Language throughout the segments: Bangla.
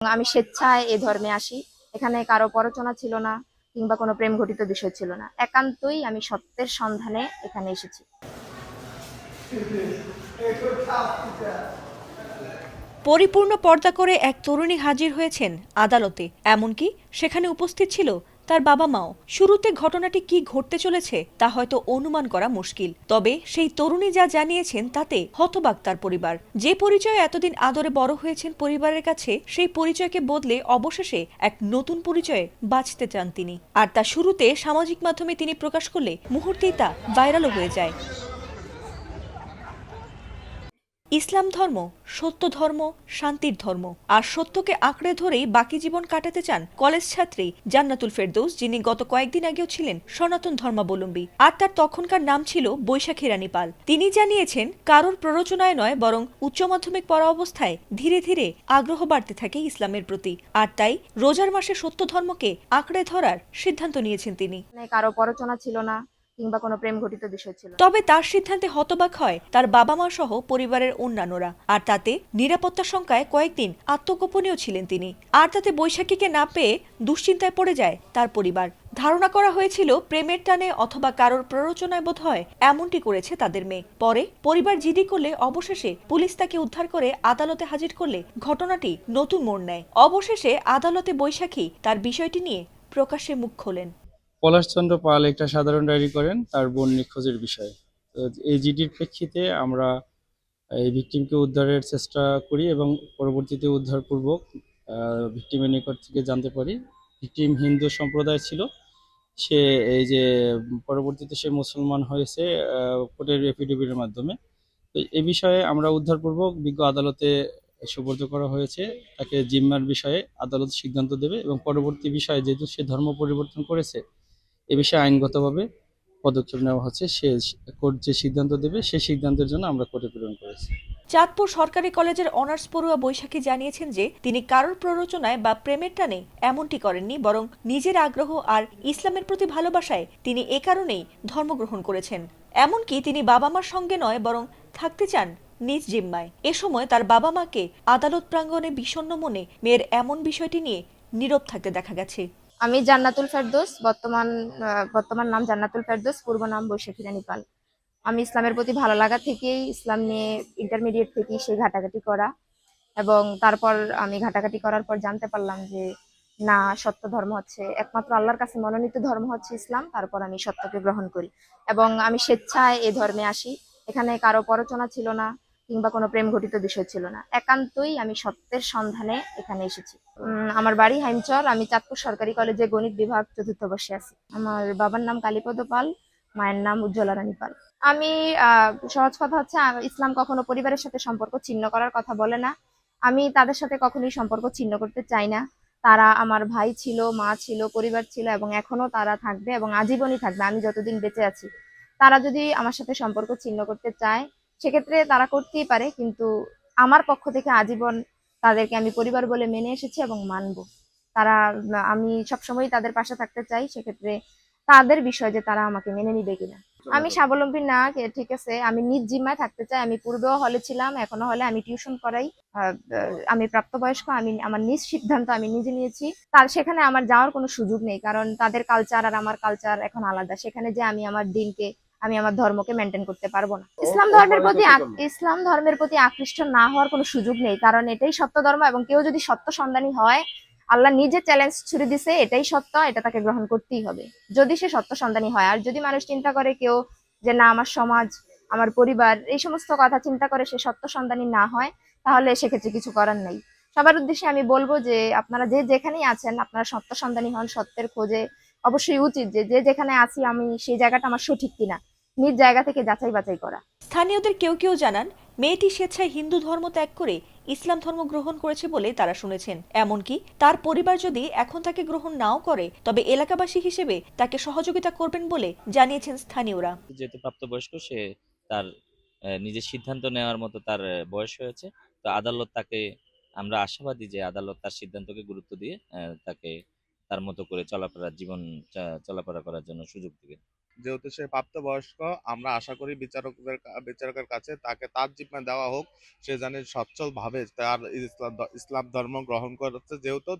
আমি স্বেচ্ছায় এই ধর্মে আসি। এখানে কারো প্ররোচনা ছিল না কিংবা কোনো প্রেম ঘটিত বিষয় ছিল না। একান্তই আমি সত্যের সন্ধানে এখানে এসেছি। পরিপূর্ণ পর্দা করে এক তরুণী হাজির হয়েছেন আদালতে, এমনকি সেখানে উপস্থিত ছিল তার বাবা মাও। শুরুতে ঘটনাটি কি ঘটতে চলেছে তা হয়তো অনুমান করা মুশকিল, তবে সেই তরুণী যা জানিয়েছেন তাতে হতবাক তার পরিবার। যে পরিচয়ে এতদিন আদরে বড় হয়েছেন পরিবারের কাছে, সেই পরিচয়কে বদলে অবশেষে এক নতুন পরিচয়ে বাঁচতে চান তিনি। আর তা শুরুতে সামাজিক মাধ্যমে তিনি প্রকাশ করলে মুহূর্তেই তা ভাইরালও হয়ে যায়। ইসলাম ধর্ম সত্য ধর্ম, শান্তির ধর্ম, আর সত্যকে আঁকড়ে ধরেই বাকি জীবন কাটাতে চান কলেজ ছাত্রী জান্নাতুল ফেরদৌস, যিনি গত কয়েকদিন আগেও ছিলেন সনাতন ধর্মাবলম্বী। আর তার তখনকার নাম ছিল বৈশাখী রানী পাল। তিনি জানিয়েছেন, কারোর প্ররোচনায় নয়, বরং উচ্চ মাধ্যমিক পড়া অবস্থায় ধীরে ধীরে আগ্রহ বাড়তে থাকে ইসলামের প্রতি, আর তাই রোজার মাসে সত্য ধর্মকে আঁকড়ে ধরার সিদ্ধান্ত নিয়েছেন তিনি। কারো প্ররোচনা ছিল না কিংবা কোনো প্রেম ঘটিত বিষয় ছিল না। তবে তার সিদ্ধান্তে হতবাক হয় তার বাবা মা সহ পরিবারের অন্যান্যরা। আর তাতে নিরাপত্তা শঙ্কায় কয়েকদিন আত্মগোপনেও ছিলেন তিনি। আর তাতে বৈশাখীকে না পেয়ে দুশ্চিন্তায় পড়ে যায় তার পরিবার। ধারণা করা হয়েছিল প্রেমের টানে অথবা কারোর প্ররোচনায় বোধ হয় এমনটি করেছে তাদের মেয়ে। পরে পরিবার জিডি করলে অবশেষে পুলিশ তাকে উদ্ধার করে আদালতে হাজির করলে ঘটনাটি নতুন মোড় নেয়। অবশেষে আদালতে বৈশাখী তার বিষয়টি নিয়ে প্রকাশ্যে মুখ খোলেন। পলাশচন্দ্র পাল একটা সাধারণ ডায়েরি করেন তার বোন নিখোঁজের বিষয়ে। তো এই জিডির প্রেক্ষিতে আমরা এই ভিকটিমকে উদ্ধারের চেষ্টা করি এবং পরবর্তীতে উদ্ধারপূর্বক ভিকটিমের নিকট থেকে জানতে পারি ভিকটিম হিন্দু সম্প্রদায় ছিল। সে এই যে পরবর্তীতে সে মুসলমান হয়েছে কোর্টের এফিডেভিটের মাধ্যমে। তো এই বিষয়ে আমরা উদ্ধারপূর্বক বিজ্ঞ আদালতে সুপর্দ করা হয়েছে। তাকে জিম্মার বিষয়ে আদালত সিদ্ধান্ত দেবে এবং পরবর্তী বিষয়ে যেহেতু সে ধর্ম পরিবর্তন করেছে এ বিষয়ে আইনগতভাবে পদক্ষেপ নেওয়া হচ্ছে। সে কোর্ট যে সিদ্ধান্ত দেবে সেই সিদ্ধান্তের জন্য আমরা কোর্টে প্রেরণ করেছি। চাঁদপুর সরকারি কলেজের অনার্স পড়ুয়া বৈশাখী জানিয়েছেন যে তিনি কারোর প্ররোচনায় বা প্রেমের টানে এমনটি করেননি, বরং নিজের আগ্রহ আর ইসলামের প্রতি ভালোবাসায় তিনি এ কারণেই ধর্মগ্রহণ করেছেন। এমনকি তিনি বাবা মার সঙ্গে নয়, বরং থাকতে চান নিজ জিম্মায়। এ সময় তার বাবা মাকে আদালত প্রাঙ্গণে বিষণ্ণ মনে মেয়ের এমন বিষয়টি নিয়ে নীরব থাকতে দেখা গেছে। আমি জান্নাতুল ফেরদৌস, বর্তমান নাম জান্নাতুল ফেরদৌস, পূর্ব নাম বৈশাখী রানী পাল। আমি ইসলামের প্রতি ভালো লাগা থেকেই ইসলাম নিয়ে ইন্টারমিডিয়েট থেকেই সেই ঘাটাঘাটি করা, এবং তারপর আমি ঘাটাঘাটি করার পর জানতে পারলাম যে না, সত্য ধর্ম হচ্ছে একমাত্র আল্লাহর কাছে মনোনীত ধর্ম হচ্ছে ইসলাম। তারপর আমি সত্যকে গ্রহণ করি এবং আমি স্বেচ্ছায় এই ধর্মে আসি। এখানে কারো প্ররোচনা ছিল না কিংবা কোনো প্রেম ঘটিত বিষয় ছিল না। একান্তই আমি সত্যের সন্ধানে এখানে এসেছি। আমার বাড়ি হাইমচর। আমি চাঁদপুর সরকারি কলেজে গণিত বিভাগ চতুর্থ বর্ষে আছি। আমার বাবার নাম কালীপদ পাল, মায়ের নাম উজ্জ্বলা রানী পাল। আমি সহজ কথা হচ্ছে, ইসলাম কখনো পরিবারের সাথে সম্পর্ক ছিন্ন করার কথা বলে না। আমি তাদের সাথে কখনোই সম্পর্ক ছিন্ন করতে চাই না। তারা আমার ভাই ছিল, মা ছিল, পরিবার ছিল এবং এখনো তারা থাকবে এবং আজীবনই থাকবে আমি যতদিন বেঁচে আছি। তারা যদি আমার সাথে সম্পর্ক ছিন্ন করতে চায় সেক্ষেত্রে তারা করতেই পারে, কিন্তু আমার পক্ষ থেকে আজীবন তাদেরকে আমি পরিবার বলে মেনে এসেছি এবং মানবো। তারা আমি সবসময় তাদের পাশে থাকতে চাই। সেক্ষেত্রে তাদের বিষয় যে তারা আমাকে মেনে নিবে কিনা। আমি স্বাবলম্বী না, ঠিক আছে, আমি নিজ জিম্মায় থাকতে চাই। আমি পূর্বেও হলে ছিলাম, এখনো হলে। আমি টিউশন করাই। আমি প্রাপ্তবয়স্ক। আমি আমার নিজ সিদ্ধান্ত আমি নিজে নিয়েছি। তার সেখানে আমার যাওয়ার কোনো সুযোগ নেই, কারণ তাদের কালচার আর আমার কালচার এখন আলাদা। সেখানে যে আমি আমার দিনকে, আমি আমার ধর্মকে মেনটেন করতে পারবো না। ইসলাম ধর্মের প্রতি আকৃষ্ট না হওয়ার কোনো সুযোগ নেই, কারণ এটাই সত্য ধর্ম এবং কেউ যদি সত্য সন্ধানী হয়, আল্লাহ নিজে চ্যালেঞ্জ ছুড়ে দিছে, এটাই সত্য, এটা তাকে গ্রহণ করতেই হবে যদি সে সত্য সন্ধানী হয়। আর যদি মানুষ চিন্তা করে কেউ যে না, আমার সমাজ, আমার পরিবার, এই সমস্ত কথা চিন্তা করে সে সত্য সন্ধানী না হয়, তাহলে সেক্ষেত্রে কিছু করার নেই। সবার উদ্দেশ্যে আমি বলবো যে আপনারা যে যেখানেই আছেন, আপনারা সত্য সন্ধানী হন। সত্যের খোঁজে অবশ্যই উচিত যে যে যেখানে আছি আমি সেই জায়গাটা আমার সঠিক কিনা নিজ জায়গা থেকে যাচাই বাছাই করা। স্থানীয়দের কেউ কেউ জানান, মেয়েটি স্বেচ্ছায় হিন্দু ধর্ম ত্যাগ করে ইসলাম ধর্ম গ্রহণ করেছে বলে তারা শুনেছেন। এমনকি তার পরিবার যদি এখন তাকে গ্রহণ নাও করে, তবে এলাকাবাসী হিসেবে তাকে সহযোগিতা করবেন বলে জানিয়েছেন স্থানীয়রা। যেহেতু প্রাপ্তবয়স্ক, সে তার নিজের সিদ্ধান্ত নেওয়ার মতো তার বয়স হয়েছে। তো আদালত তাকে, আমরা আশাবাদী যে আদালত তার সিদ্ধান্তকে গুরুত্ব দিয়ে তাকে তার মতো করে চলাফেরা, জীবন চলাফেরা করার জন্য সুযোগ দিবে। যেহেতু সে প্রাপ্তবয়স্ক, আমরা আশা করি বিচারকের কাছে তাকে তার জিম্মা দেওয়া হোক, সে জানে সচ্ছলভাবে তার ইসলাম ধর্ম গ্রহণ করছে, যেহেতু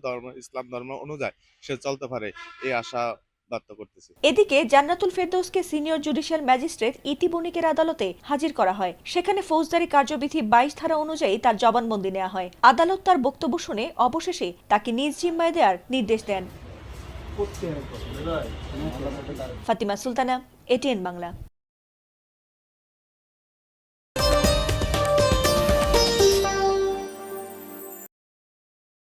ইসলাম ধর্ম অনুযায়ী সে চলতে পারে, এই আশা ব্যক্ত করতেছি। এদিকে জান্নাতুল ফেরদৌসকে সিনিয়র জুডিশিয়াল ম্যাজিস্ট্রেট ইতি বণিকের আদালতে হাজির করা হয়। সেখানে ফৌজদারি কার্যবিধি 22 ধারা অনুযায়ী তার জবানবন্দি নেওয়া হয়। আদালত তার বক্তব্য শুনে অবশেষে তাকে নিজ জিম্মায় দেওয়ার নির্দেশ দেন। ফাতিমা সুলতানা, এটিএন বাংলা।